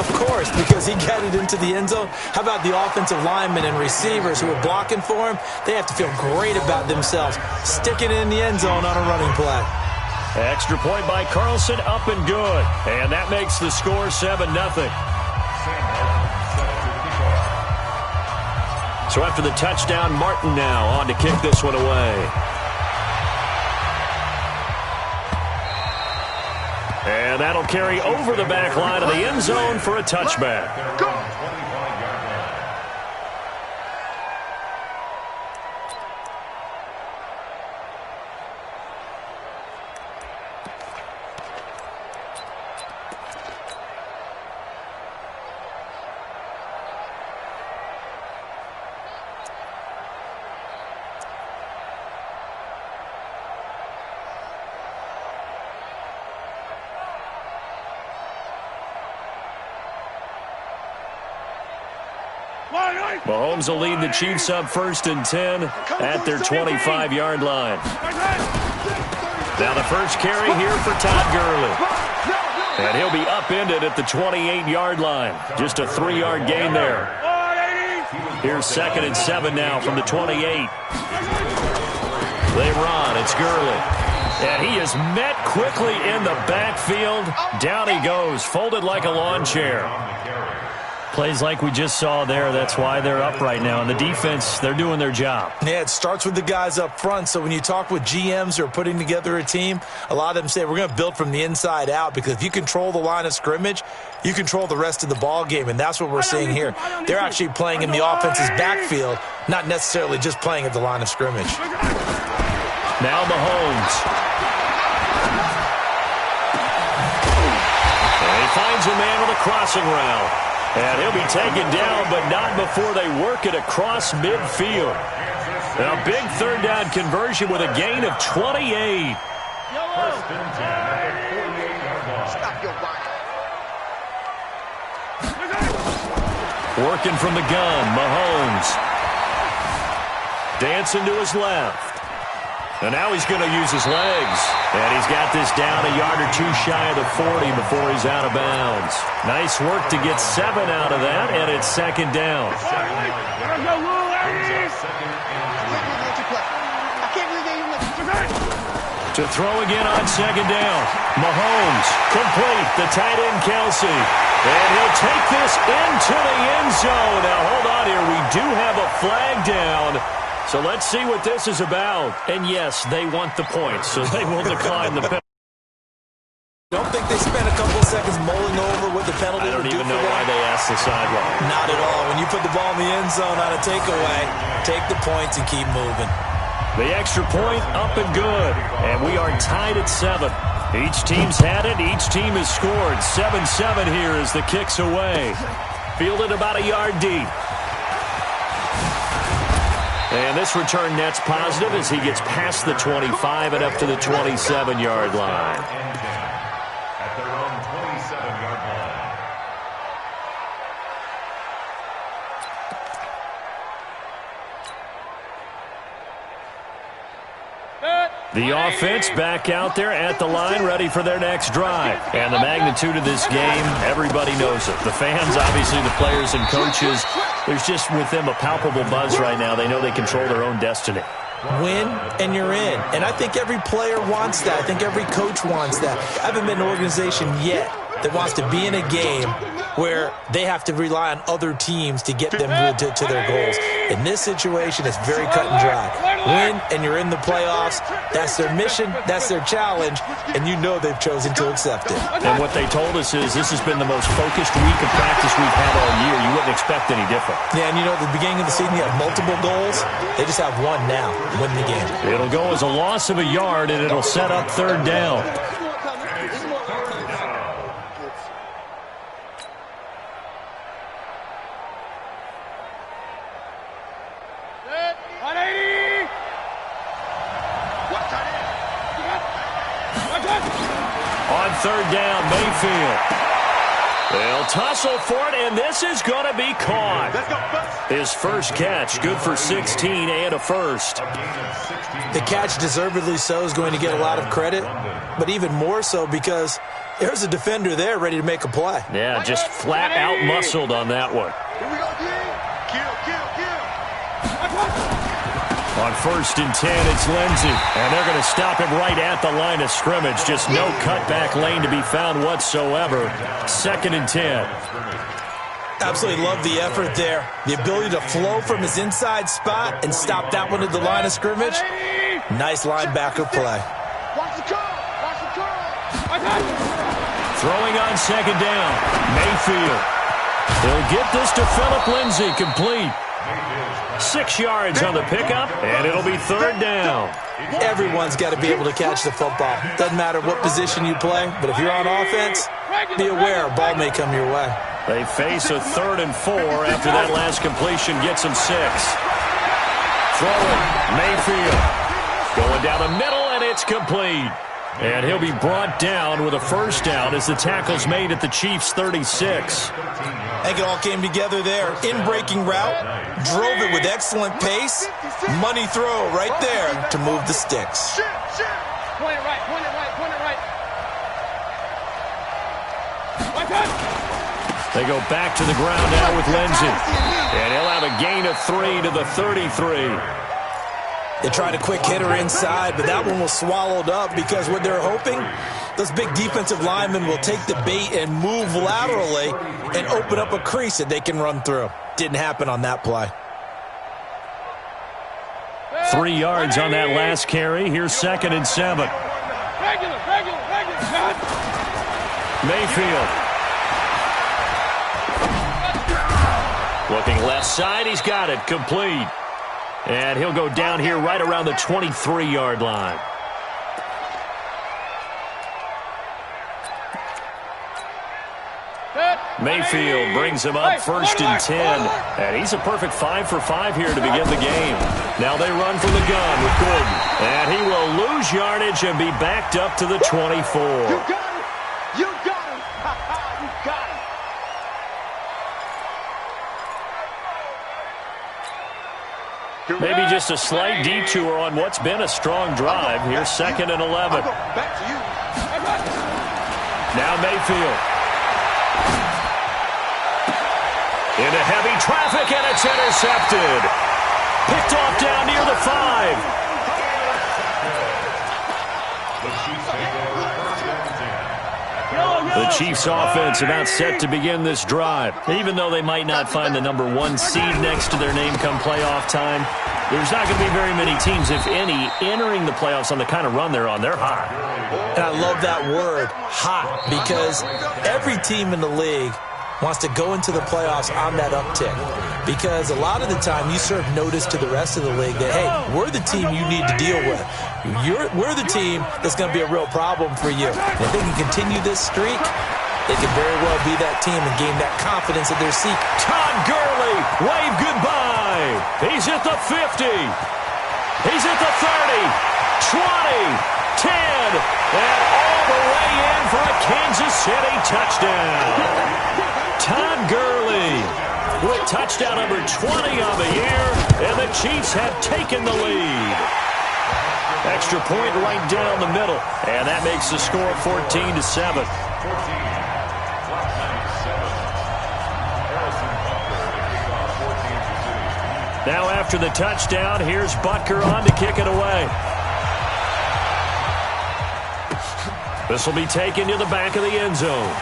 Of course, because he got it into the end zone. How about the offensive linemen and receivers who are blocking for him? They have to feel great about themselves, sticking it in the end zone on a running play. Extra point by Carlson, up and good. And that makes the score 7-0. So after the touchdown, Martin now on to kick this one away. And that'll carry over the back line of the end zone for a touchback. Go. Mahomes will lead the Chiefs up 1st and 10 at their 25-yard line. Now the first carry here for Todd Gurley. And he'll be upended at the 28-yard line. Just a 3-yard gain there. Here's 2nd and 7 now from the 28. They run. It's Gurley. And he is met quickly in the backfield. Down he goes, folded like a lawn chair. Plays like we just saw there. That's why they're up right now. And the defense, they're doing their job. Yeah, it starts with the guys up front. So when you talk with GMs who are putting together a team, a lot of them say we're going to build from the inside out, because if you control the line of scrimmage, you control the rest of the ball game, and that's what we're seeing here. They're actually playing in the offense's backfield, not necessarily just playing at the line of scrimmage. Now Mahomes. And he finds a man with a crossing route. And he'll be taken down, but not before they work it across midfield. And a big 3rd down conversion with a gain of 28. Working from the gun, Mahomes. Dancing to his left. And now he's going to use his legs. And he's got this down a yard or two shy of the 40 before he's out of bounds. Nice work to get 7 out of that, and it's 2nd down. To throw again on 2nd down. Mahomes, complete, the tight end Kelsey. And he'll take this into the end zone. Now hold on here, we do have a flag down. So let's see what this is about. And yes, they want the points, so they will decline the penalty. Don't think they spent a couple of seconds mulling over what the penalty would do for them. I don't even know why they asked the sideline. Not at all. When you put the ball in the end zone on a takeaway, take the points and keep moving. The extra point up and good. And we are tied at 7. Each team's had it. Each team has scored. 7-7 here as the kick's away. Fielded about a yard deep. And this return net's positive as he gets past the 25 and up to the 27-yard line. At their own 27-yard line. The offense back out there at the line, ready for their next drive. And the magnitude of this game, everybody knows it. The fans, obviously the players and coaches, there's just with them a palpable buzz right now. They know they control their own destiny. Win, and you're in. And I think every player wants that. I think every coach wants that. I haven't been in an organization yet that wants to be in a game where they have to rely on other teams to get them to their goals. In this situation, it's very cut and dry. Win, and you're in the playoffs. That's their mission. That's their challenge. And you know they've chosen to accept it. And what they told us is this has been the most focused week of practice we've had all year. You wouldn't expect any different. Yeah, and you know, at the beginning of the season, you have multiple goals. They just have one now, win the game. It'll go as a loss of a yard, and it'll set up 3rd down. On 3rd down, Mayfield. They'll tussle for it, and this is going to be caught. His first catch, good for 16 and a first. The catch, deservedly so, is going to get a lot of credit, but even more so because there's a defender there ready to make a play. Yeah, just flat out muscled on that one. On 1st and 10, it's Lindsey, and they're going to stop him right at the line of scrimmage. Just no cutback lane to be found whatsoever. 2nd and 10. Absolutely love the effort there. The ability to flow from his inside spot and stop that one at the line of scrimmage. Nice linebacker play. Throwing on 2nd down. Mayfield. He'll get this to Phillip Lindsay, complete. 6 yards on the pickup, and it'll be 3rd down. Everyone's got to be able to catch the football. Doesn't matter what position you play, but if you're on offense, be aware a ball may come your way. They face a 3rd and 4 after that last completion gets them 6. Throwing, Mayfield. Going down the middle, and it's complete. And he'll be brought down with a 1st down as the tackle's made at the Chiefs' 36. I think it all came together there. In-breaking route, drove it with excellent pace. Money throw right there to move the sticks. Point it right, point it right, point it right. They go back to the ground now with Lindsey. And he'll have a gain of 3 to the 33. They tried a quick hitter inside, but that one was swallowed up because what they're hoping, those big defensive linemen will take the bait and move laterally and open up a crease that they can run through. Didn't happen on that play. 3 yards on that last carry. Here's 2nd and 7. Mayfield. Looking left side, he's got it, complete. And he'll go down here right around the 23-yard line. Mayfield brings him up 1st and 10. And he's a perfect 5 for 5 here to begin the game. Now they run from the gun with Gordon. And he will lose yardage and be backed up to the 24. You got it! You got it! You got it! Maybe just a slight detour on what's been a strong drive. Here's 2nd and 11. Back to you. Now Mayfield. Into heavy traffic, and it's intercepted. Picked off down near the 5. The Chiefs offense about set to begin this drive. Even though they might not find the number 1 seed next to their name come playoff time, there's not going to be very many teams, if any, entering the playoffs on the kind of run they're on. They're hot. And I love that word, hot, because every team in the league wants to go into the playoffs on that uptick. Because a lot of the time you serve notice to the rest of the league that, hey, we're the team you need to deal with. We're the team that's going to be a real problem for you. And if they can continue this streak, they can very well be that team and gain that confidence that they're seeking. Todd Gurley, wave goodbye. He's at the 50. He's at the 30, 20, 10, and all the way in for a Kansas City touchdown. Todd Gurley with touchdown number 20 on the year, and the Chiefs have taken the lead. Extra point right down the middle, and that makes the score 14-7. Now after the touchdown, here's Butker on to kick it away. This will be taken to the back of the end zone.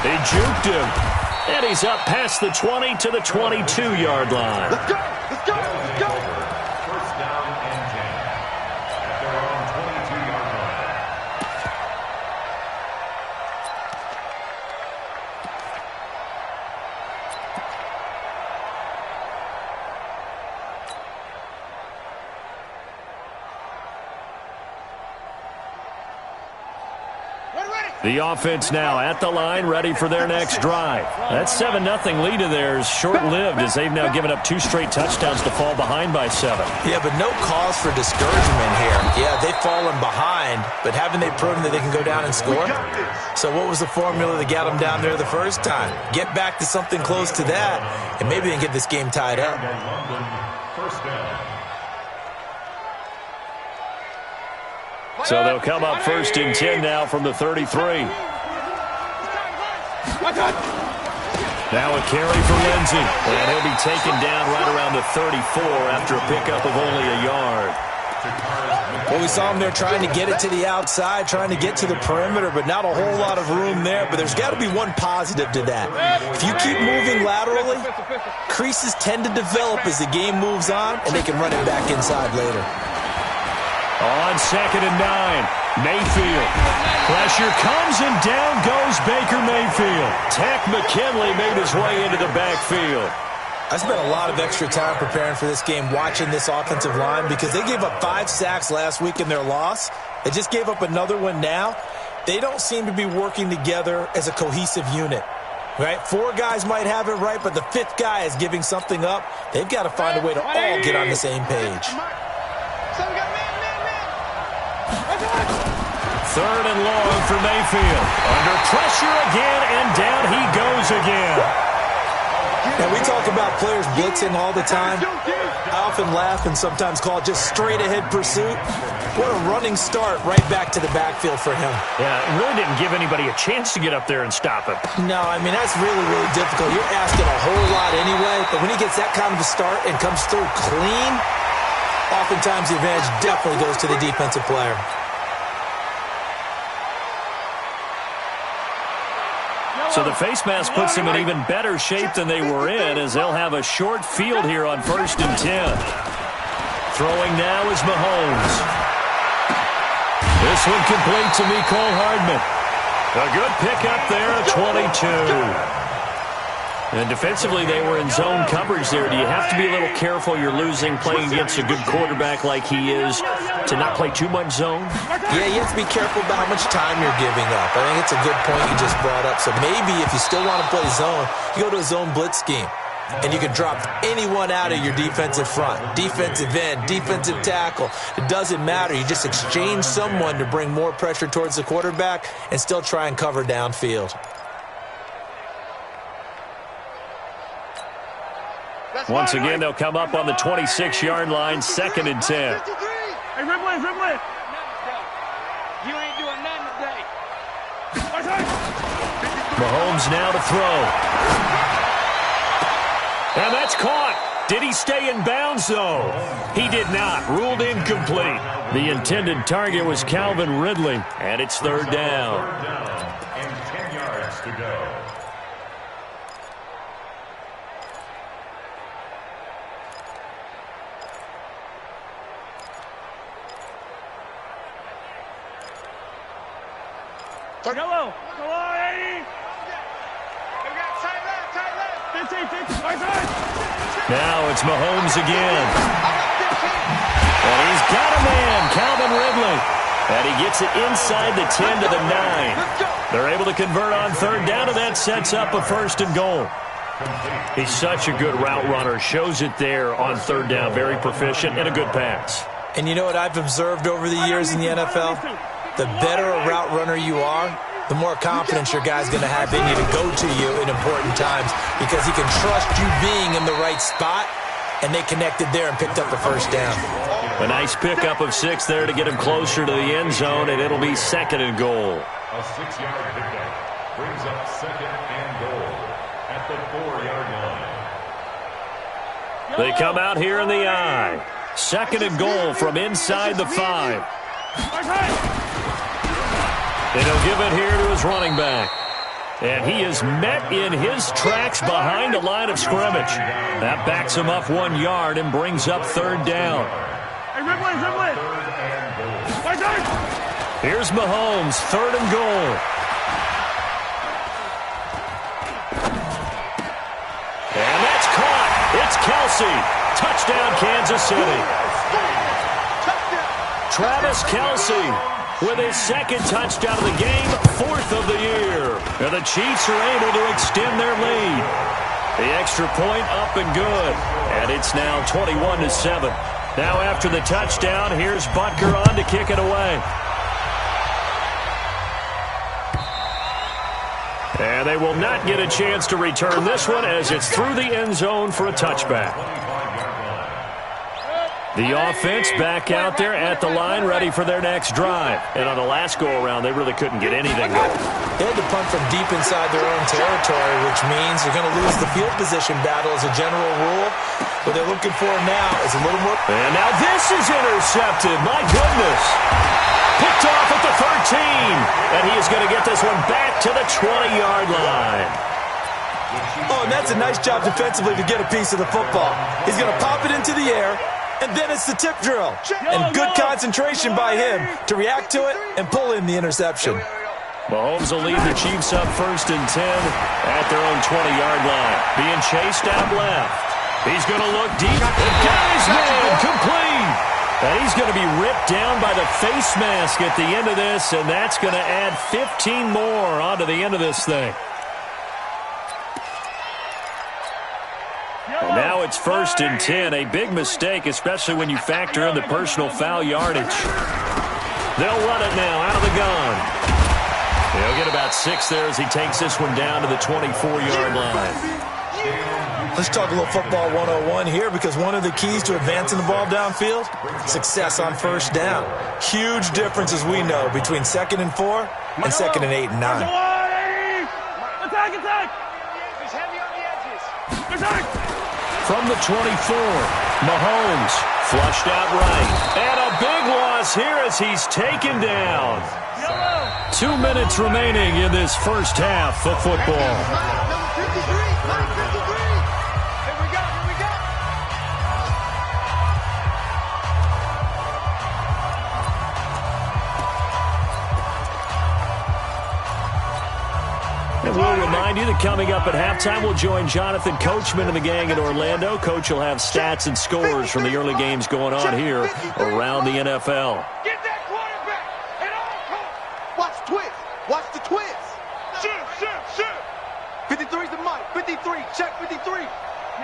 They juked him, and he's up past the 20 to the 22-yard line. Let's go! Let's go! Let's go! First down and 10 at their own 22-yard line. We're ready! The offense now at the line, ready for their next drive. That 7-0 lead of theirs short-lived as they've now given up 2 straight touchdowns to fall behind by 7. Yeah, but no cause for discouragement here. Yeah, they've fallen behind, but haven't they proven that they can go down and score? So what was the formula that got them down there the first time? Get back to something close to that, and maybe they can get this game tied up. First down. So they'll come up 1st and 10 now from the 33. Now a carry for Lindsey. And he'll be taken down right around the 34 after a pickup of only a yard. Well, we saw him there trying to get it to the outside, trying to get to the perimeter, but not a whole lot of room there. But there's got to be one positive to that. If you keep moving laterally, creases tend to develop as the game moves on, and they can run it back inside later. On 2nd and 9, Mayfield. Pressure comes and down goes Baker Mayfield. Tech McKinley made his way into the backfield. I spent a lot of extra time preparing for this game, watching this offensive line, because they gave up 5 sacks last week in their loss. They just gave up another one now. They don't seem to be working together as a cohesive unit. Right? 4 guys might have it right, but the 5th guy is giving something up. They've got to find a way to all get on the same page. 3rd and long for Mayfield. Under pressure again, and down he goes again. Now, we talk about players blitzing all the time. I often laugh and sometimes call it just straight-ahead pursuit. What a running start right back to the backfield for him. Yeah, it really didn't give anybody a chance to get up there and stop him. No, I mean, that's really, really difficult. You're asking a whole lot anyway, but when he gets that kind of a start and comes through clean, oftentimes the advantage definitely goes to the defensive player. So the face mask puts them in even better shape than they were in, as they'll have a short field here on 1st and 10. Throwing now is Mahomes. This one complete to Mecole Hardman. A good pickup there at 22. And defensively, they were in zone coverage there. Do you have to be a little careful? You're losing playing against a good quarterback like he is to not play too much zone? Yeah, you have to be careful about how much time you're giving up. I think it's a good point you just brought up. So maybe if you still want to play zone, you go to a zone blitz scheme. And you can drop anyone out of your defensive front. Defensive end, defensive tackle. It doesn't matter. You just exchange someone to bring more pressure towards the quarterback and still try and cover downfield. Once again, they'll come up on the 26-yard line, 2nd and 10. Hey, Ripley. You ain't doing nothing today. Mahomes now to throw. And that's caught. Did he stay in bounds, though? He did not. Ruled incomplete. The intended target was Calvin Ridley, and it's 3rd down. And 10 yards to go. Hello. Come on, Eddie. Now it's Mahomes again. And he's got a man, Calvin Ridley. And he gets it inside the 10 to the 9. They're able to convert on 3rd down, and that sets up a 1st and goal. He's such a good route runner. Shows it there on 3rd down. Very proficient and a good pass. And you know what I've observed over the years in the NFL? The better a route runner you are, the more confidence your guy's going to have in you to go to you in important times, because he can trust you being in the right spot, and they connected there and picked up the 1st down. A nice pickup of 6 there to get him closer to the end zone, and it'll be 2nd and goal. A 6-yard pickup brings up 2nd and goal at the 4-yard line. They come out here in the I. 2nd and goal from inside the 5. And he'll give it here to his running back. And he is met in his tracks behind the line of scrimmage. That backs him up 1 yard and brings up 3rd down. Here's Mahomes, 3rd and goal. And that's caught. It's Kelsey. Touchdown, Kansas City. Travis Kelsey with his second touchdown of the game, 4th of the year. And the Chiefs are able to extend their lead. The extra point up and good. And it's now 21-7. Now after the touchdown, here's Butker on to kick it away. And they will not get a chance to return this one as it's through the end zone for a touchback. The offense back out there at the line, ready for their next drive. And on the last go-around, they really couldn't get anything going. They had to punt from deep inside their own territory, which means you're going to lose the field position battle as a general rule. What they're looking for now is a little more. And now this is intercepted. My goodness. Picked off at the 13. And he is going to get this one back to the 20-yard line. Oh, and that's a nice job defensively to get a piece of the football. He's going to pop it into the air. And then it's the tip drill. And good concentration by him to react to it and pull in the interception. Mahomes will lead the Chiefs up 1st and 10 at their own 20-yard line. Being chased out left. He's going to look deep. And got his man complete. And he's going to be ripped down by the face mask at the end of this. And that's going to add 15 more onto the end of this thing. And now it's 1st and 10. A big mistake, especially when you factor in the personal foul yardage. They'll run it now out of the gun. He'll get about 6 there as he takes this one down to the 24-yard line. Let's talk a little football 101 here, because one of the keys to advancing the ball downfield, success on 1st down. Huge difference, as we know, between 2nd and 4 and 2nd and 8 and 9. Attack, attack! He's heavy on the edges. Attack! From the 24, Mahomes flushed out right. And a big loss here as he's taken down. 2 minutes remaining in this first half of football. And we'll remind you that coming up at halftime, we'll join Jonathan Coachman and the gang in Orlando. Coach will have stats and scores from the early games going on here around the NFL. Get that quarterback! And all watch twist! Watch the twist! Shoot! 53's the mic. 53. Check 53.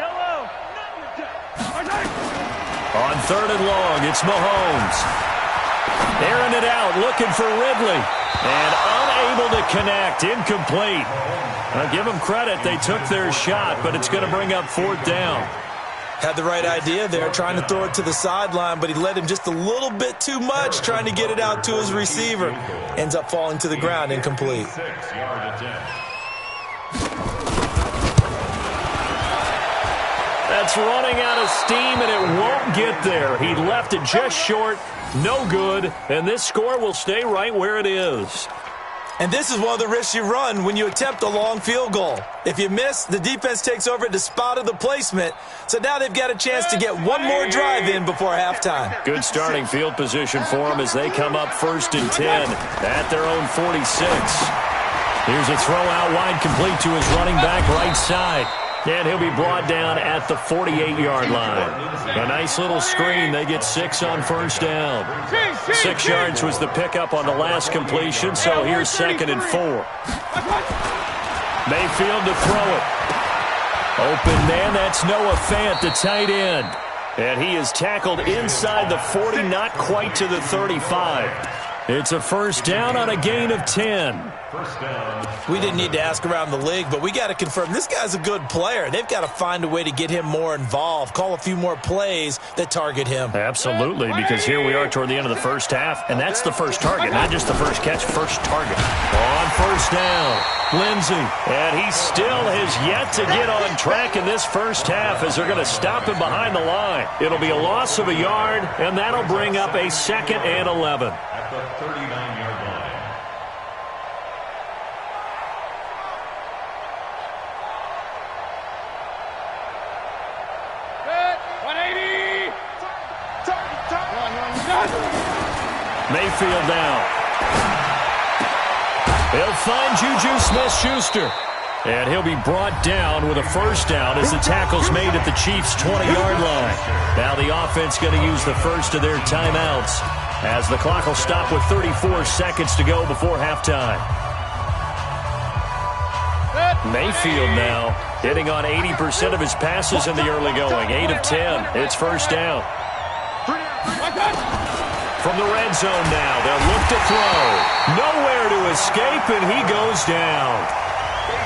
Yellow. On 3rd and long, it's Mahomes. Airing it out, looking for Ridley. And unable to connect, incomplete. Now, give them credit, they took their shot, but it's going to bring up 4th down. Had the right idea there, trying to throw it to the sideline, but he led him just a little bit too much, trying to get it out to his receiver. Ends up falling to the ground, incomplete. That's running out of steam, and it won't get there. He left it just short. No good, and this score will stay right where it is. And this is one of the risks you run when you attempt a long field goal. If you miss, the defense takes over at the spot of the placement. So now they've got a chance to get one more drive in before halftime. Good starting field position for them as they come up 1st and 10 at their own 46. Here's a throw out wide, complete to his running back right side. And he'll be brought down at the 48-yard line. A nice little screen. They get 6 on 1st down. 6 yards was the pickup on the last completion, so here's 2nd and 4. Mayfield to throw it. Open man, that's Noah Fant, the tight end. And he is tackled inside the 40, not quite to the 35. It's a 1st down on a gain of 10. We didn't need to ask around the league, but we got to confirm this guy's a good player. They've got to find a way to get him more involved, call a few more plays that target him. Absolutely, because here we are toward the end of the first half, and that's the first target, not just the first catch, first target. On 1st down, Lindsey, and he still has yet to get on track in this first half as they're going to stop him behind the line. It'll be a loss of a yard, and that'll bring up a 2nd and 11. At the 39-yard line. Mayfield down. He'll find Juju Smith-Schuster. And he'll be brought down with a 1st down as the tackle's made at the Chiefs' 20-yard line. Now the offense going to use the first of their timeouts as the clock will stop with 34 seconds to go before halftime. Mayfield now hitting on 80% of his passes in the early going. 8 of 10. It's first down. From the red zone now, they'll look to throw. Nowhere to escape, and he goes down.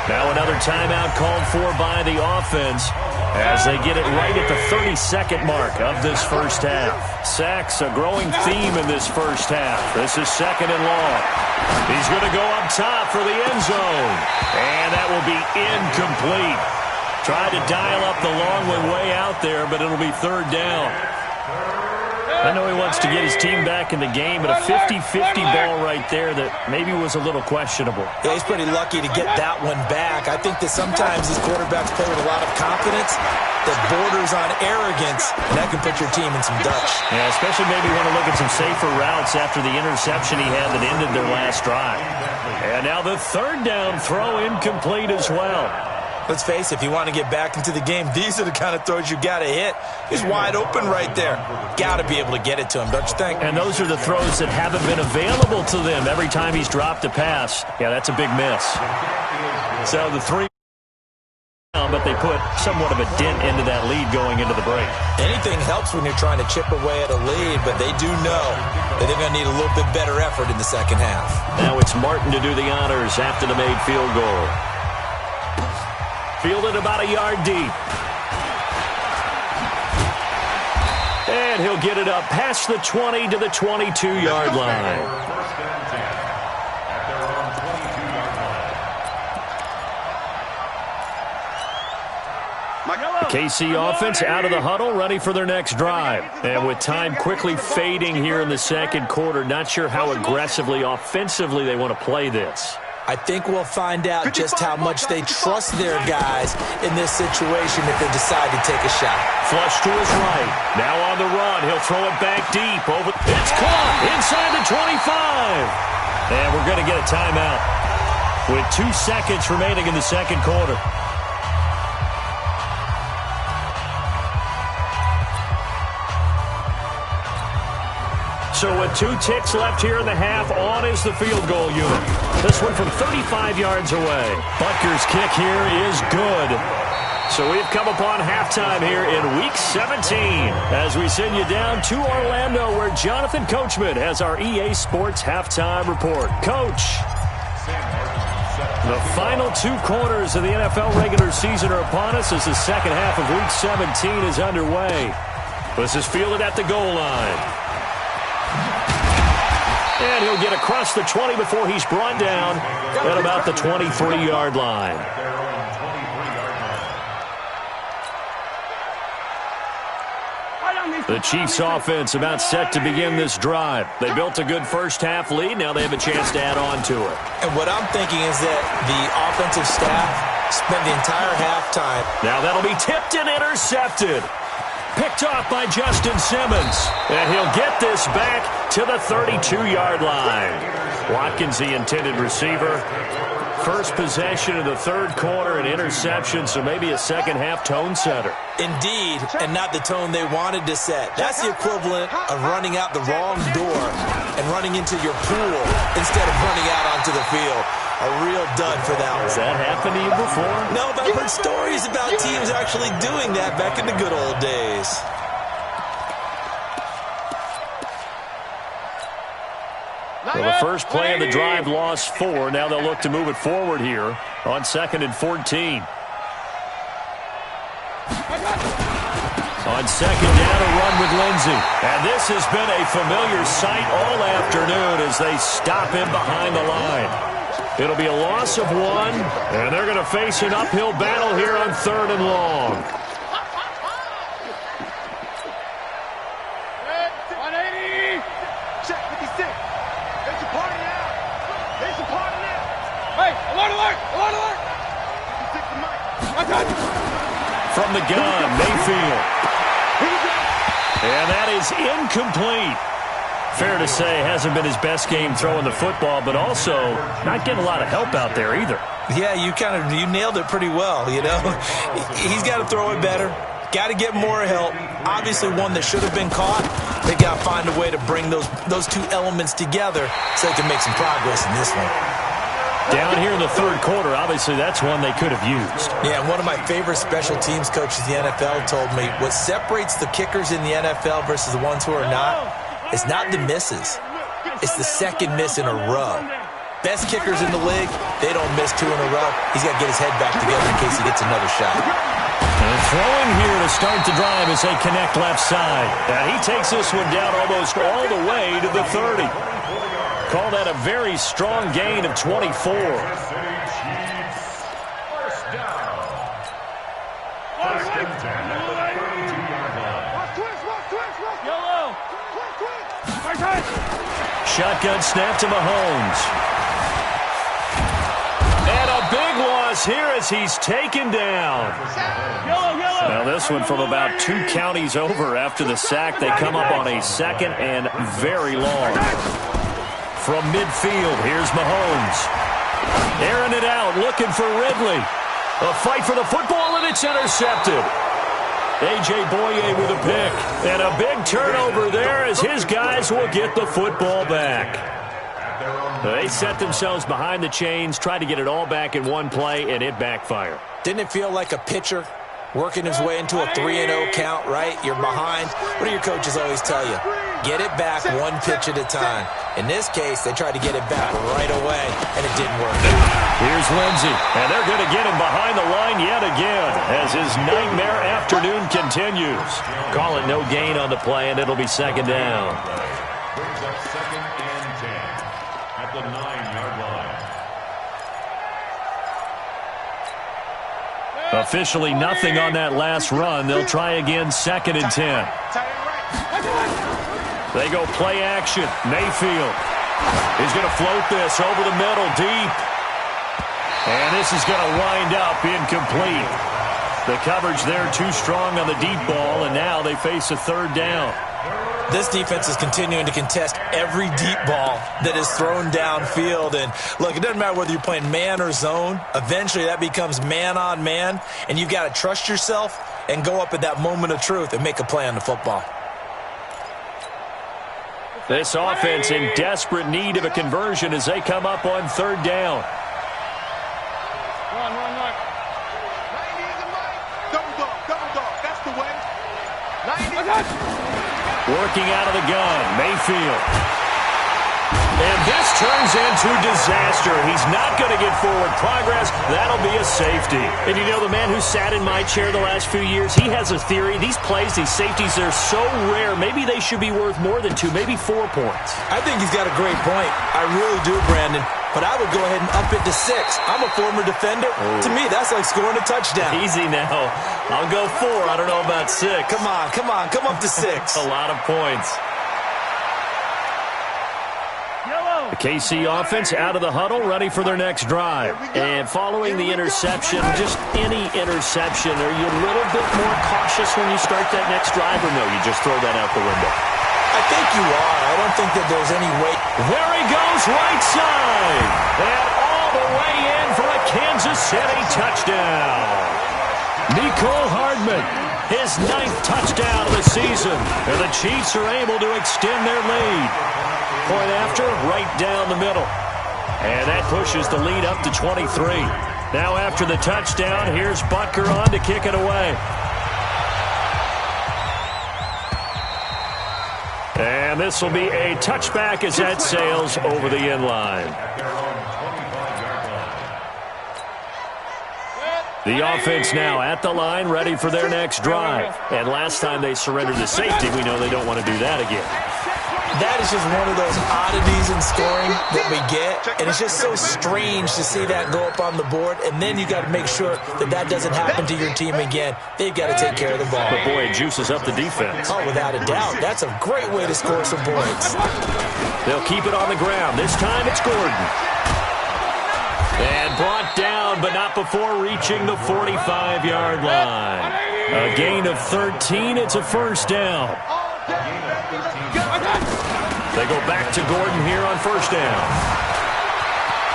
Now another timeout called for by the offense as they get it right at the 30-second mark of this first half. Sacks, a growing theme in this first half. This is second and long. He's going to go up top for the end zone. And that will be incomplete. Tried to dial up the long one way out there, but it'll be third down. I know he wants to get his team back in the game, but a 50-50 ball right there that maybe was a little questionable. Yeah, he's pretty lucky to get that one back. I think that sometimes these quarterbacks play with a lot of confidence that borders on arrogance, and that can put your team in some dutch. Yeah, especially maybe want to look at some safer routes after the interception he had that ended their last drive. And now the third down throw incomplete as well. Let's face it, if you want to get back into the game, these are the kind of throws you got to hit. He's wide open right there. Got to be able to get it to him, don't you think? And those are the throws that haven't been available to them every time he's dropped a pass. Yeah, that's a big miss. So the three, but they put somewhat of a dent into that lead going into the break. Anything helps when you're trying to chip away at a lead, but they do know that they're going to need a little bit better effort in the second half. Now it's Martin to do the honors after the made field goal. Fielded about a yard deep. And he'll get it up past the 20 to the 22-yard line. The KC offense out of the huddle, ready for their next drive. And with time quickly fading here in the second quarter, not sure how aggressively, offensively they want to play this. I think we'll find out just how much they trust their guys in this situation if they decide to take a shot. Flush to his right. Now on the run. He'll throw it back deep. It's caught inside the 25. And we're going to get a timeout with 2 seconds remaining in the second quarter. So with 2 ticks left here in the half, on is the field goal unit. This one from 35 yards away. Butker's kick here is good. So we've come upon halftime here in Week 17 as we send you down to Orlando where Jonathan Coachman has our EA Sports halftime report. Coach, the final 2 quarters of the NFL regular season are upon us as the second half of Week 17 is underway. This is fielded at the goal line. And he'll get across the 20 before he's brought down at about the 23-yard line. The Chiefs offense about set to begin this drive. They built a good first half lead. Now they have a chance to add on to it. And what I'm thinking is that the offensive staff spent the entire halftime. Now that'll be tipped and intercepted. Picked off by Justin Simmons. And he'll get this back to the 32-yard line. Watkins, the intended receiver. First possession of the third quarter, an interception, so maybe a second-half tone setter. Indeed, and not the tone they wanted to set. That's the equivalent of running out the wrong door and running into your pool instead of running out onto the field. A real dud for that one. Has that happened to you before? No, but I've heard stories about teams actually doing that back in the good old days. Well, the first play of the drive lost 4. Now they'll look to move it forward here on 2nd and 14. On 2nd down, a run with Lindsey. And this has been a familiar sight all afternoon as they stop him behind the line. It'll be a loss of 1, and they're going to face an uphill battle here on 3rd and long. Check 56. They supporting now. They supporting now. Hey, alert, alert, alert, alert. 56 to Mike. From the gun, Mayfield. And that is incomplete. Fair to say, hasn't been his best game throwing the football, but also not getting a lot of help out there either. Yeah, you nailed it pretty well, you know. He's got to throw it better. Got to get more help. Obviously one that should have been caught. They got to find a way to bring those two elements together so they can make some progress in this one. Down here in the third quarter, obviously that's one they could have used. Yeah, one of my favorite special teams coaches in the NFL told me what separates the kickers in the NFL versus the ones who are not is not the misses. It's the second miss in a row. Best kickers in the league, they don't miss two in a row. He's got to get his head back together in case he gets another shot. And throwing here to start the drive as they connect left side. And he takes this one down almost all the way to the 30. Call that a very strong gain of 24. First down. First and 10 at the 32-yard line. Shotgun snap to Mahomes. And a big loss here as he's taken down. Now this one from about 2 counties over after the sack. They come up on a second and very long. From midfield, here's Mahomes. Airing it out, looking for Ridley. A fight for the football, and it's intercepted. A.J. Boye with a pick. And a big turnover there as his guys will get the football back. They set themselves behind the chains, tried to get it all back in one play, and it backfired. Didn't it feel like a pitcher working his way into a 3-0 count, right? You're behind. What do your coaches always tell you? Get it back one pitch at a time. In this case, they tried to get it back right away, and it didn't work. Here's Lindsey, and they're going to get him behind the line yet again as his nightmare afternoon continues. Call it no gain on the play, and it'll be second down. Brings up second and 10 at the 9-yard line. Officially nothing on that last run. They'll try again, second and 10. They go play action. Mayfield. He's going to float this over the middle, deep. And this is going to wind up incomplete. The coverage there too strong on the deep ball, and now they face a third down. This defense is continuing to contest every deep ball that is thrown downfield. And, look, it doesn't matter whether you're playing man or zone. Eventually that becomes man on man, and you've got to trust yourself and go up at that moment of truth and make a play on the football. This offense in desperate need of a conversion as they come up on third down. Run. 90 is a right. Double dog. That's the way. 90. Working out of the gun, Mayfield. And this turns into disaster. He's not going to get forward progress. That'll be a safety. And you know, the man who sat in my chair the last few years, he has a theory. These plays, these safeties, they're so rare. Maybe they should be worth more than 2, maybe 4 points. I think he's got a great point. I really do, Brandon. But I would go ahead and up it to 6. I'm a former defender. To me, that's like scoring a touchdown. Easy now. I'll go 4. I don't know about 6. Come on. Come up to 6. A lot of points. The KC offense out of the huddle, ready for their next drive. And following the interception, just any interception, are you a little bit more cautious when you start that next drive, or no, you just throw that out the window? I think you are. I don't think that there's any way. There he goes, right side. And all the way in for a Kansas City touchdown. Nicole Hardman, his 9th touchdown of the season. And the Chiefs are able to extend their lead. Point after, right down the middle. And that pushes the lead up to 23. Now after the touchdown, here's Butker on to kick it away. And this will be a touchback as that sails over the end line. The offense now at the line, ready for their next drive. And last time they surrendered the safety, we know they don't want to do that again. That is just one of those oddities in scoring that we get, and it's just so strange to see that go up on the board, and then you got to make sure that that doesn't happen to your team again. They've got to take care of the ball. But boy, it juices up the defense. Oh, without a doubt. That's a great way to score some points. They'll keep it on the ground. This time it's Gordon. And brought down, but not before reaching the 45-yard line. A gain of 13. It's a first down. They go back to Gordon here on first down.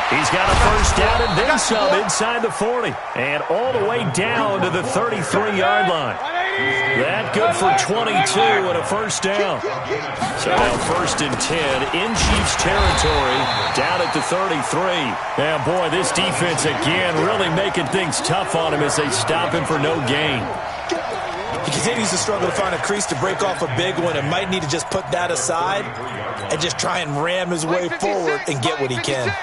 He's got a first down and then some inside the 40. And all the way down to the 33-yard line. That good for 22 and a first down. So now 1st and 10 in Chiefs territory, down at the 33. And boy, this defense again really making things tough on him as they stop him for no gain. He continues to struggle to find a crease to break off a big one and might need to just put that aside and just try and ram his way forward and get what he can.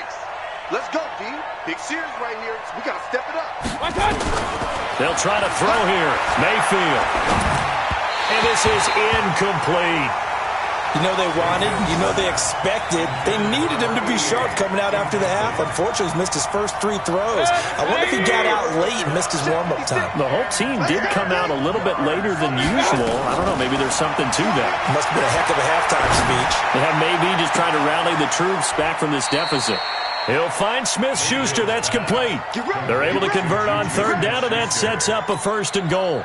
Let's go, D. Big series right here. We got to step it up. They'll try to throw here. Mayfield. And this is incomplete. You know they wanted, you know they expected. They needed him to be sharp coming out after the half. Unfortunately, he's missed his first 3 throws. I wonder if he got out late and missed his warm-up time. The whole team did come out a little bit later than usual. I don't know, maybe there's something to that. Must have been a heck of a halftime speech. Yeah, maybe just trying to rally the troops back from this deficit. He'll find Smith-Schuster. That's complete. They're able to convert on 3rd down, and that sets up a 1st and goal.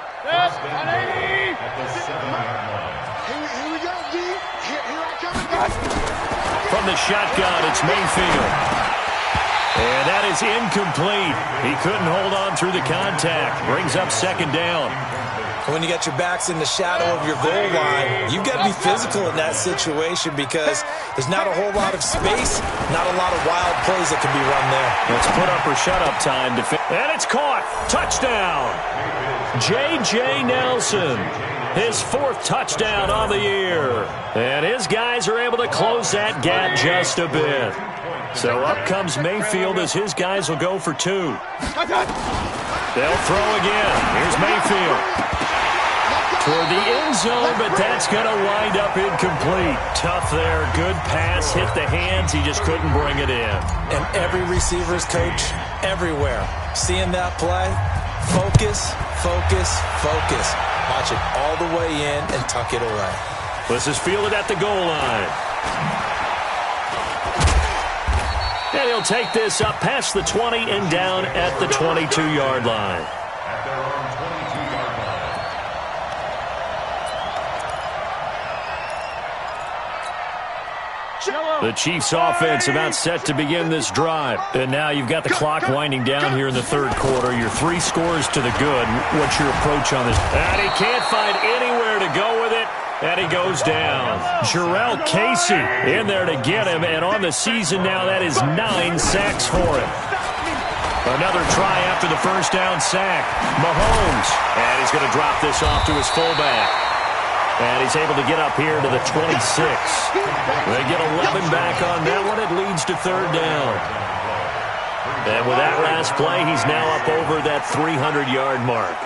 From the shotgun, it's Mayfield. And that is incomplete. He couldn't hold on through the contact. Brings up 2nd down. When you got your backs in the shadow of your goal line, you've got to be physical in that situation because there's not a whole lot of space, not a lot of wild plays that can be run there. Let's put up or shut up time. And it's caught. Touchdown. J.J. Nelson. His 4th touchdown on the year. And his guys are able to close that gap just a bit. So up comes Mayfield as his guys will go for 2. They'll throw again. Here's Mayfield. Toward the end zone, but that's going to wind up incomplete. Tough there. Good pass. Hit the hands. He just couldn't bring it in. And every receiver's coach everywhere. Seeing that play, focus, focus, focus. Watch it all the way in and tuck it away. This is fielded at the goal line. And he'll take this up past the 20 and down at the 22-yard line. The Chiefs offense about set to begin this drive. And now you've got the clock winding down here in the 3rd quarter. Your 3 scores to the good. What's your approach on this? And he can't find anywhere to go with it. And he goes down. Jarrell Casey in there to get him. And on the season now, that is 9 sacks for him. Another try after the 1st down sack. Mahomes. And he's going to drop this off to his fullback. And he's able to get up here to the 26. They get 11 back on that one. It leads to 3rd down. And with that last play, he's now up over that 300-yard mark.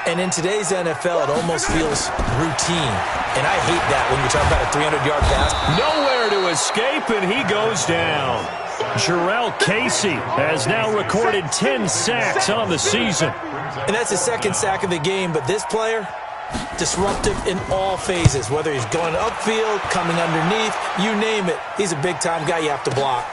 And in today's NFL, it almost feels routine. And I hate that when you talk about a 300-yard pass. Nowhere to escape, and he goes down. Jarrell Casey has now recorded 10 sacks on the season. And that's his 2nd sack of the game, but this player, disruptive in all phases, whether he's going upfield, coming underneath, you name it. He's a big-time guy you have to block.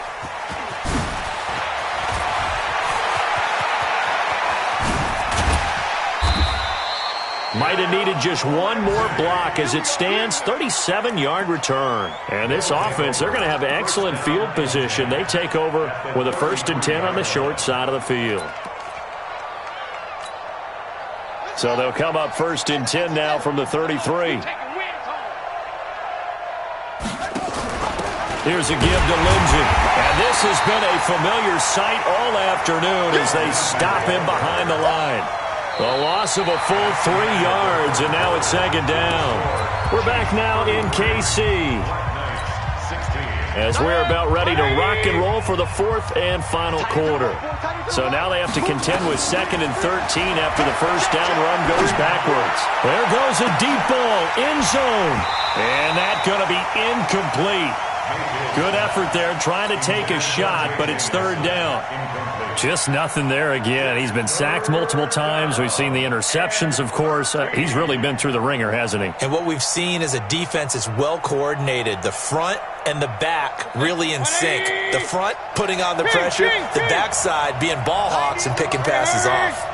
Might have needed just one more block as it stands, 37-yard return. And this offense, they're going to have excellent field position. They take over with a 1st and 10 on the short side of the field. So they'll come up 1st and 10 now from the 33. Here's a give to Lindsey. And this has been a familiar sight all afternoon as they stop him behind the line. A loss of a full 3 yards, and now it's 2nd down. We're back now in KC as we're about ready to rock and roll for the 4th and final quarter. So now they have to contend with 2nd and 13 after the 1st down run goes backwards. There goes a deep ball, end zone, and that's going to be incomplete. Good effort there, trying to take a shot, but it's 3rd down. Just nothing there again. He's been sacked multiple times. We've seen the interceptions, of course. He's really been through the ringer, hasn't he? And what we've seen is a defense is well coordinated. The front and the back really in sync. The front putting on the pressure, the backside being ball hawks and picking passes off.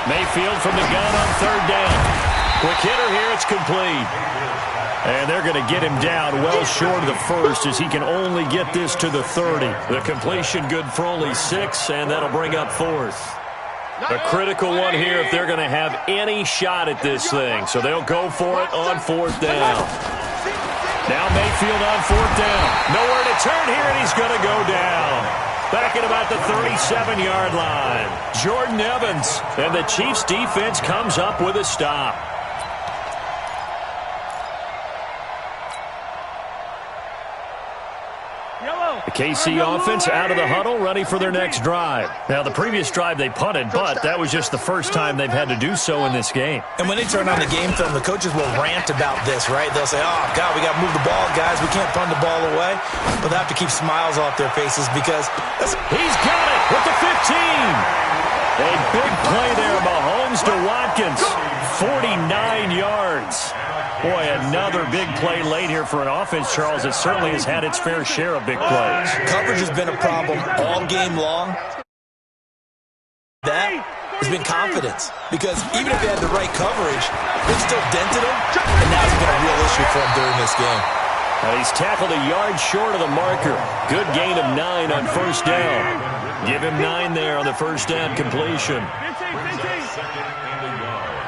Mayfield from the gun on 3rd down. Quick hitter here, it's complete. And they're going to get him down well short of the first as he can only get this to the 30. The completion good for only 6, and that'll bring up 4th. A critical one here if they're going to have any shot at this thing. So they'll go for it on 4th down. Now Mayfield on 4th down. Nowhere to turn here, and he's going to go down. Back at about the 37-yard line. Jordan Evans, and the Chiefs' defense comes up with a stop. The KC offense out of the huddle, ready for their next drive. Now, the previous drive they punted, but that was just the first time they've had to do so in this game. And when they turn on the game film, the coaches will rant about this, right? They'll say, oh, God, we got to move the ball, guys. We can't punt the ball away. But they have to keep smiles off their faces because he's got it with the 15. A big play there, Mahomes to Watkins, 49 yards. Boy, another big play late here for an offense, Charles, that certainly has had its fair share of big plays. Coverage has been a problem all game long. That has been confidence. Because even if they had the right coverage, they still dented him, and now it's been a real issue for him during this game. Now he's tackled a yard short of the marker. Good gain of 9 on 1st down. Give him 9 there on the 1st down completion. Second and a yard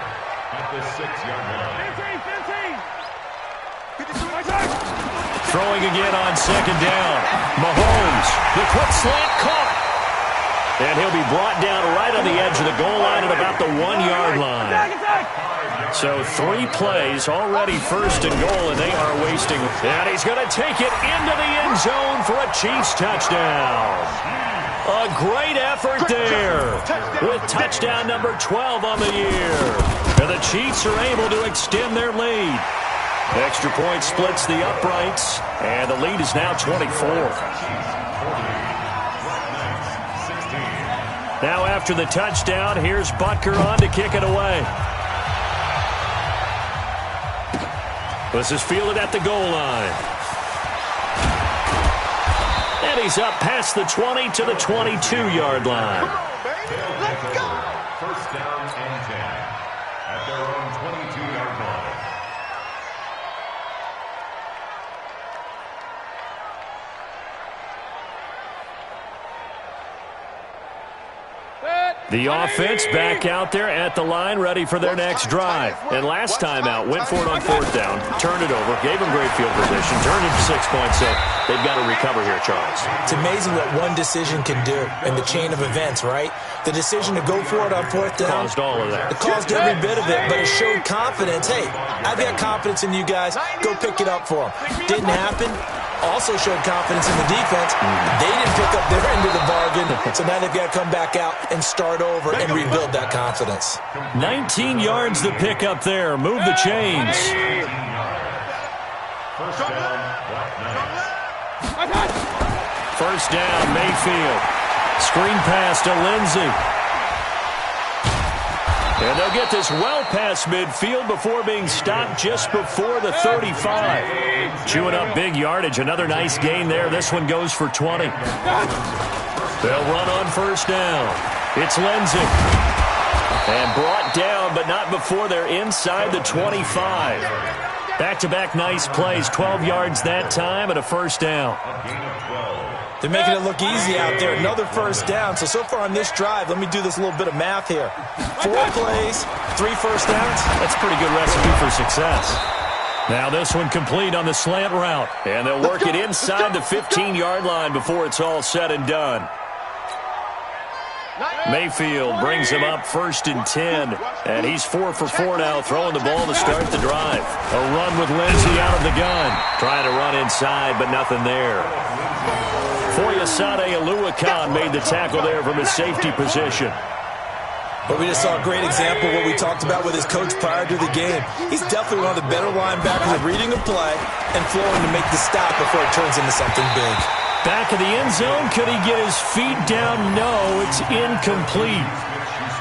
at the 6-yard line. Throwing again on 2nd down. Mahomes, the quick slant caught. And he'll be brought down right on the edge of the goal line at about the 1-yard line. So 3 plays already 1st and goal, and they are wasting. And he's going to take it into the end zone for a Chiefs touchdown. A great effort there with touchdown number 12 on the year. And the Chiefs are able to extend their lead. Extra point splits the uprights, and the lead is now 24. Now after the touchdown, here's Butker on to kick it away. This is fielded at the goal line. And he's up past the 20 to the 22-yard line. Let's go! 1st down and 10 at their own 22-yard line. The offense back out there at the line, ready for their next drive. And last time out, went for it on 4th down, turned it over, gave them great field position, turned it to 6 points, so they've got to recover here, Charles. It's amazing what one decision can do in the chain of events, right? The decision to go for it on 4th down. Caused all of that. It caused every bit of it, but it showed confidence. Hey, I've got confidence in you guys. Go pick it up for them. Didn't happen. Also showed confidence in the defense. They didn't pick up their end of the bargain, so now they've got to come back out and start over and rebuild that confidence. 19 yards to pick up there. Move the chains. 1st down, Black Knights. 1st down, Mayfield. Screen pass to Lindsey. And they'll get this well past midfield before being stopped just before the 35. Chewing up big yardage. Another nice gain there. This one goes for 20. They'll run on 1st down. It's Lindsey. And brought down, but not before they're inside the 25. Back-to-back nice plays. 12 yards that time and a 1st down. They're making it look easy out there. Another 1st down. So far on this drive, let me do this little bit of math here. 4 plays, 3 1st downs. That's a pretty good recipe for success. Now this one complete on the slant route. And they'll work it inside the 15-yard line before it's all said and done. Mayfield brings him up 1st and 10. And he's 4 for 4 now, throwing the ball to start the drive. A run with Lindsey out of the gun. Trying to run inside, but nothing there. Foyesade Oluwakan made the tackle there from his safety position. But we just saw a great example of what we talked about with his coach prior to the game. He's definitely one of the better linebackers at reading a play and flowing to make the stop before it turns into something big. Back of the end zone. Could he get his feet down? No, it's incomplete.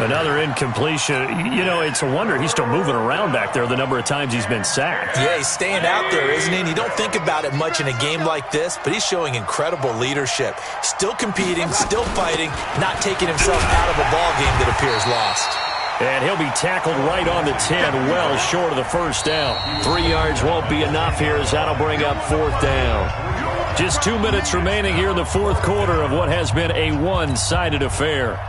Another incompletion. You know, it's a wonder he's still moving around back there the number of times he's been sacked. Yeah, he's staying out there, isn't he? And you don't think about it much in a game like this, but he's showing incredible leadership. Still competing, still fighting, not taking himself out of a ball game that appears lost. And he'll be tackled right on the 10, well short of the first down. 3 yards won't be enough here as that'll bring up 4th down. Just 2 minutes remaining here in the 4th quarter of what has been a one-sided affair.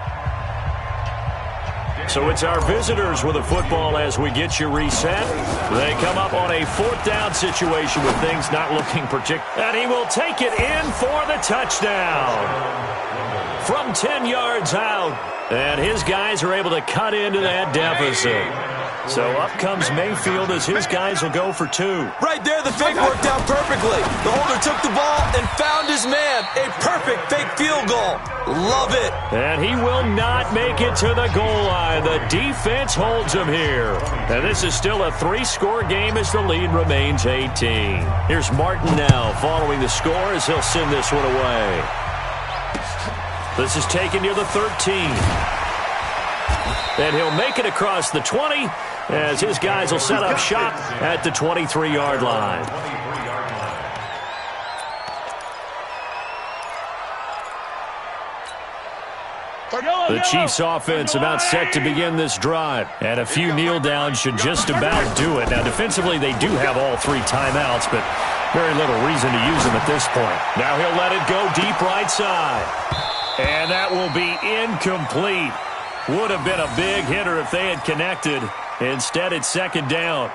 So it's our visitors with the football as we get you reset. They come up on a 4th down situation with things not looking particular. And he will take it in for the touchdown. From 10 yards out. And his guys are able to cut into that deficit. So up comes Mayfield as his guys will go for 2. Right there, the fake worked out perfectly. The holder took the ball and found his man. A perfect fake field goal. Love it. And he will not make it to the goal line. The defense holds him here. And this is still a 3-score game as the lead remains 18. Here's Martin now following the score as he'll send this one away. This is taken near the 13. And he'll make it across the 20 as his guys will set up shop at the 23-yard line. The Chiefs offense about set to begin this drive. And a few kneel downs should just about do it. Now defensively they do have all 3 timeouts, but very little reason to use them at this point. Now he'll let it go deep right side. And that will be incomplete. Would have been a big hitter if they had connected. Instead, it's 2nd down.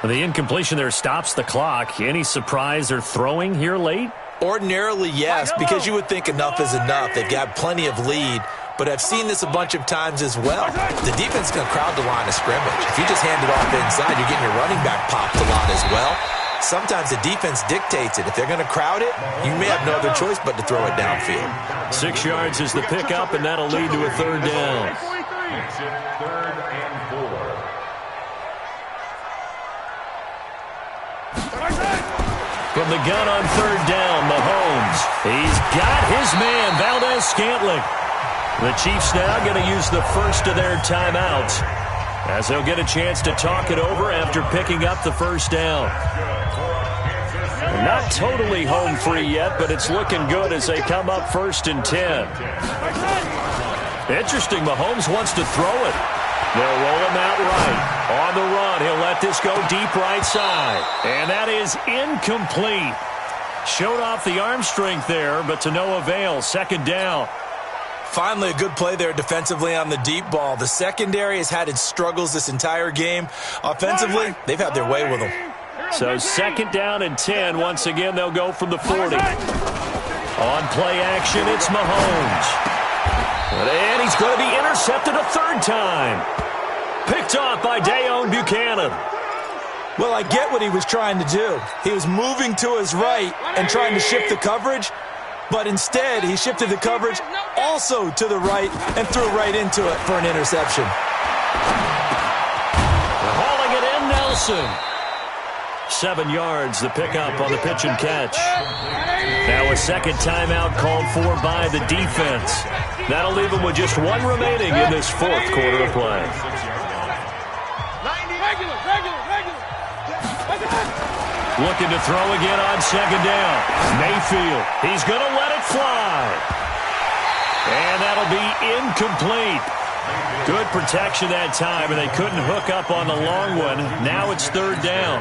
The incompletion there stops the clock. Any surprise they're throwing here late? Ordinarily, yes, because you would think enough is enough. They've got plenty of lead, but I've seen this a bunch of times as well. The defense is going to crowd the line of scrimmage. If you just hand it off inside, you're getting your running back popped a lot as well. Sometimes the defense dictates it. If they're going to crowd it, you may have no other choice but to throw it downfield. 6 yards is the pickup, and that'll lead to a 3rd down. Makes it 3rd and 4. From the gun on 3rd down, Mahomes. He's got his man, Valdez-Scantling. The Chiefs now going to use the first of their timeouts as they'll get a chance to talk it over after picking up the 1st down. Not totally home free yet, but it's looking good as they come up 1st and 10. Interesting, Mahomes wants to throw it. They'll roll him out right. On the run, he'll let this go deep right side. And that is incomplete. Showed off the arm strength there, but to no avail. 2nd down. Finally, a good play there defensively on the deep ball. The secondary has had its struggles this entire game. Offensively, they've had their way with them. So 2nd down and 10. Once again, they'll go from the 40. On play action, it's Mahomes. And he's going to be intercepted a 3rd time. Picked off by Dayon Buchanan. Well, I get what he was trying to do. He was moving to his right and trying to shift the coverage, but instead he shifted the coverage also to the right and threw right into it for an interception. Hauling it in, Nelson. 7 yards, the pickup on the pitch and catch. Now a 2nd timeout called for by the defense. That'll leave them with just 1 remaining in this 4th quarter of play. Looking to throw again on 2nd down. Mayfield, he's going to let it fly. And that'll be incomplete. Good protection that time, and they couldn't hook up on the long one. Now it's 3rd down.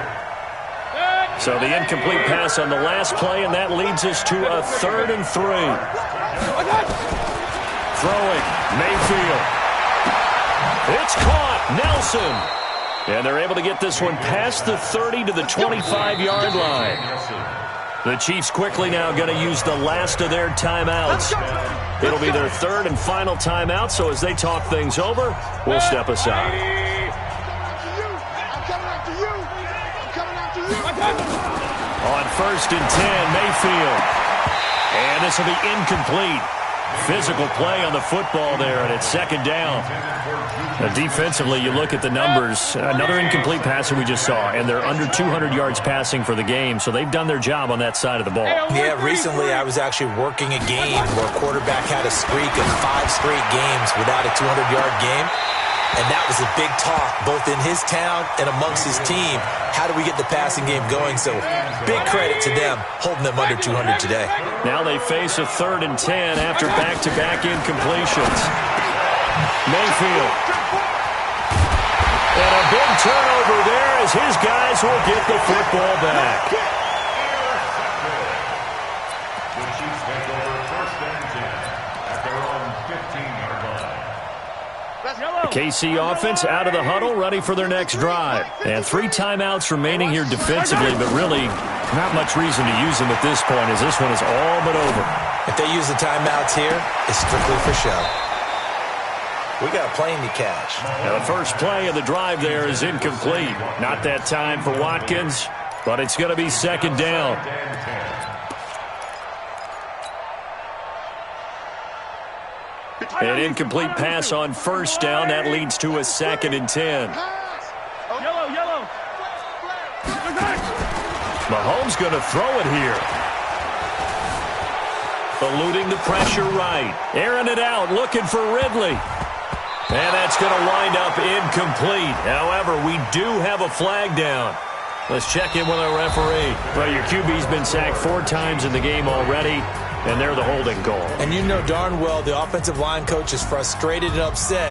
So the incomplete pass on the last play, and that leads us to a 3rd and 3. Throwing, Mayfield. It's caught, Nelson. And they're able to get this one past the 30 to the 25-yard line. The Chiefs quickly now going to use the last of their timeouts. It'll be their 3rd and final timeout, so as they talk things over, we'll step aside. On 1st and 10, Mayfield. And this will be incomplete. Physical play on the football there, and it's 2nd down. Defensively, you look at the numbers. Another incomplete passer we just saw, and they're under 200 yards passing for the game, so they've done their job on that side of the ball. Yeah, recently I was actually working a game where a quarterback had a streak of 5 straight games without a 200-yard game. And that was a big talk, both in his town and amongst his team. How do we get the passing game going? So big credit to them, holding them under 200 today. Now they face a 3rd and 10 after back-to-back incompletions. Mayfield. And a big turnover there as his guys will get the football back. The Chiefs take over 1st and 10 at their own 15-yard line. The KC offense out of the huddle, ready for their next drive. And 3 timeouts remaining here defensively, but really not much reason to use them at this point as this one is all but over. If they use the timeouts here, it's strictly for show. We got a plane to catch. Now the first play of the drive there is incomplete. Not that time for Watkins, but it's going to be 2nd down. An incomplete pass on 1st down. That leads to a 2nd and 10. Yellow. Mahomes going to throw it here. Eluding the pressure right. Airing it out, looking for Ridley. And that's going to wind up incomplete. However, we do have a flag down. Let's check in with our referee. Well, your QB's been sacked 4 times in the game already, and they're the holding goal. And you know darn well the offensive line coach is frustrated and upset